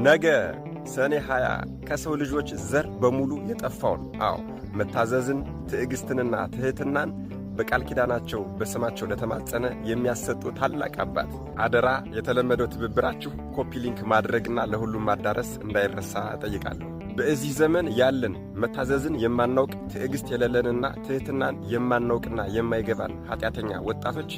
ነገ ሰኔ 20 ከሰው ልጆች ዘር በሙሉ የጠፋውን መታዘዝን ትዕግስትንና ትሕትናን በቃል ኪዳናቸው በስማቸው ለተማጸነ የሚያሰጡ ታላቅ አባት አደራ የተለመደው ትብብራችሁ ኮፒ ሊንክ ማድረግና ለሁሉም ማዳረስ እንዳይረሳ እጠይቃለሁ። በዚህ ዘመን ያለን መታዘዝን የማናውቅ ትዕግስት የሌለንና ትሕትናን የማናውቅና የማይገባን ኃጢአተኛ ወጣቶች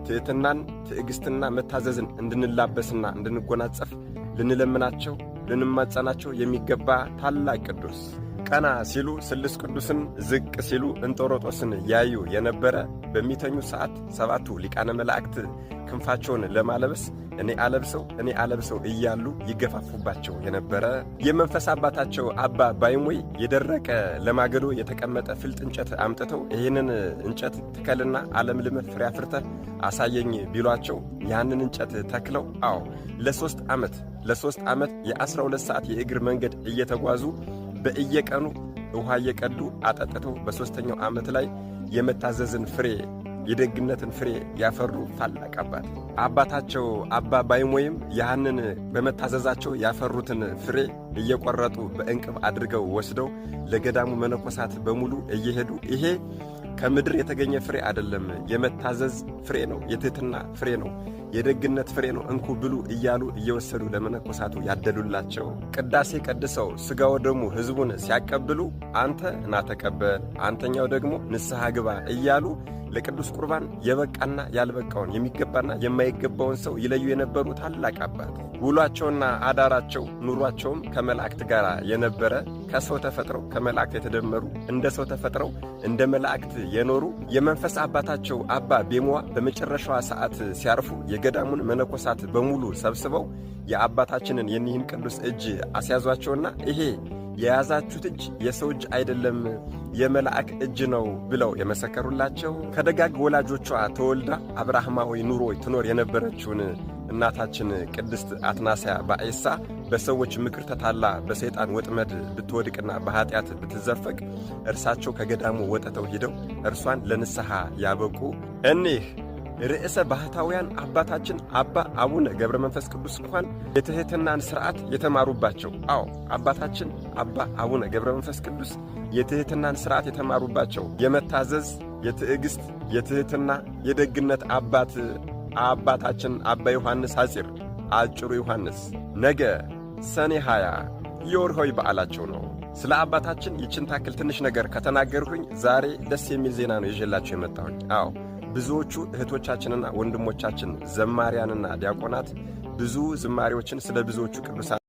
ትሕትናን ትዕግስትና መታዘዝን እንድንላበስና እንድንጎናጸፍ ልንለምናቸው ልንማጸናቸው የሚገባ ታላቅ ቅዱስ ቀና ሲሉ ስልስ ቅዱስን ዝቅ ሲሉ እንጦሮጦስን ያዩ የነበረ በሚተኙ ሰዓት ሰባቱ ሊቃነ መላእክት ክንፋቸውን ለማለበስ እኔ አለብሰው እያሉ ይገፋፉባቸው የነበረ የመንፈስ አባታቸው አባ ባይሞይ የደረቀ ለማገዶ የተቀመጠ ፍልጥ እንጨት አምጥተው ይህንን እንጨት ትከልና አለምልመ ፍሬ አፍርተህ አሳየኝ ቢሏቸው ያንን እንጨት ተክለው ለሶስት ዓመት የ12 ሰዓት የእግር መንገድ እየተጓዙ በእየቀኑ ውሃ እየቀዱ አጠጥተው በሦስተኛው ዓመት ላይ የመታዘዝን ፍሬ የደግነትን ፍሬ ያፈሩ ታላቅ አባታቸው አባ ባይሞይም ያንን በመታዘዛቸው ያፈሩትን ፍሬ እየቆረጡ በእንቅብ አድርገው ወስደው ለገዳሙ መነኮሳት በሙሉ እየሄዱ ይሄ ከምድር የተገኘ ፍሬ አይደለም፣ የመታዘዝ ፍሬ ነው፣ የትሕትና ፍሬ ነው፣ የደግነት ፍሬ ነው፣ እንኩ ብሉ እያሉ እየወሰዱ ለመነኮሳቱ ያደሉላቸው። ቅዳሴ ቀድሰው ሥጋው ደሙ ሕዝቡን ሲያቀብሉ አንተ ና ተቀበል፣ አንተኛው ደግሞ ንስሐ ግባ እያሉ ለቅዱስ ቁርባን የበቃና ያልበቃውን የሚገባና የማይገባውን ሰው ይለዩ የነበሩ ታላቅ አባት ውሏቸውና አዳራቸው ኑሯቸውም ከመላእክት ጋር የነበረ ከሰው ተፈጥረው ከመላእክት የተደመሩ እንደ ሰው ተፈጥረው እንደ መላእክት የኖሩ የመንፈስ አባታቸው አባ ቤሞዋ በመጨረሻዋ ሰዓት ሲያርፉ የገዳሙን መነኮሳት በሙሉ ሰብስበው የአባታችንን የኒህን ቅዱስ እጅ አስያዟቸውና ይሄ የያዛችሁት እጅ የሰው እጅ አይደለም የመላእክ እጅ ነው ብለው የመሰከሩላቸው ከደጋግ ወላጆቿ ተወልዳ አብርሃማዊ ኑሮ ትኖር የነበረችውን እናታችን ቅድስት አትናስያ ባኤሳ በሰዎች ምክር ተታላ በሰይጣን ወጥመድ ብትወድቅና በኃጢአት ብትዘፈቅ እርሳቸው ከገዳሙ ወጥተው ሂደው እርሷን ለንስሐ ያበቁ እኒህ ርዕሰ ባህታውያን አባታችን አባ አቡነ ገብረ መንፈስ ቅዱስ እንኳን የትሕትናን ሥርዓት የተማሩባቸው አባታችን አባ አቡነ ገብረ መንፈስ ቅዱስ የትሕትናን ሥርዓት የተማሩባቸው የመታዘዝ የትዕግስት የትሕትና የደግነት አባታችን አባ ዮሐንስ ሐጺር አጭሩ ዮሐንስ ነገ ሰኔ 20 የወርኃዊ በዓላቸው ነው። ስለ አባታችን ይችን ታክል ትንሽ ነገር ከተናገርሁኝ ዛሬ ደስ የሚል ዜና ነው ይዤላችሁ የመጣሁኝ። ብዙዎቹ እህቶቻችንና ወንድሞቻችን ዘማሪያንና ዲያቆናት ብዙ ዝማሬዎችን ስለ ብዙዎቹ ቅዱሳን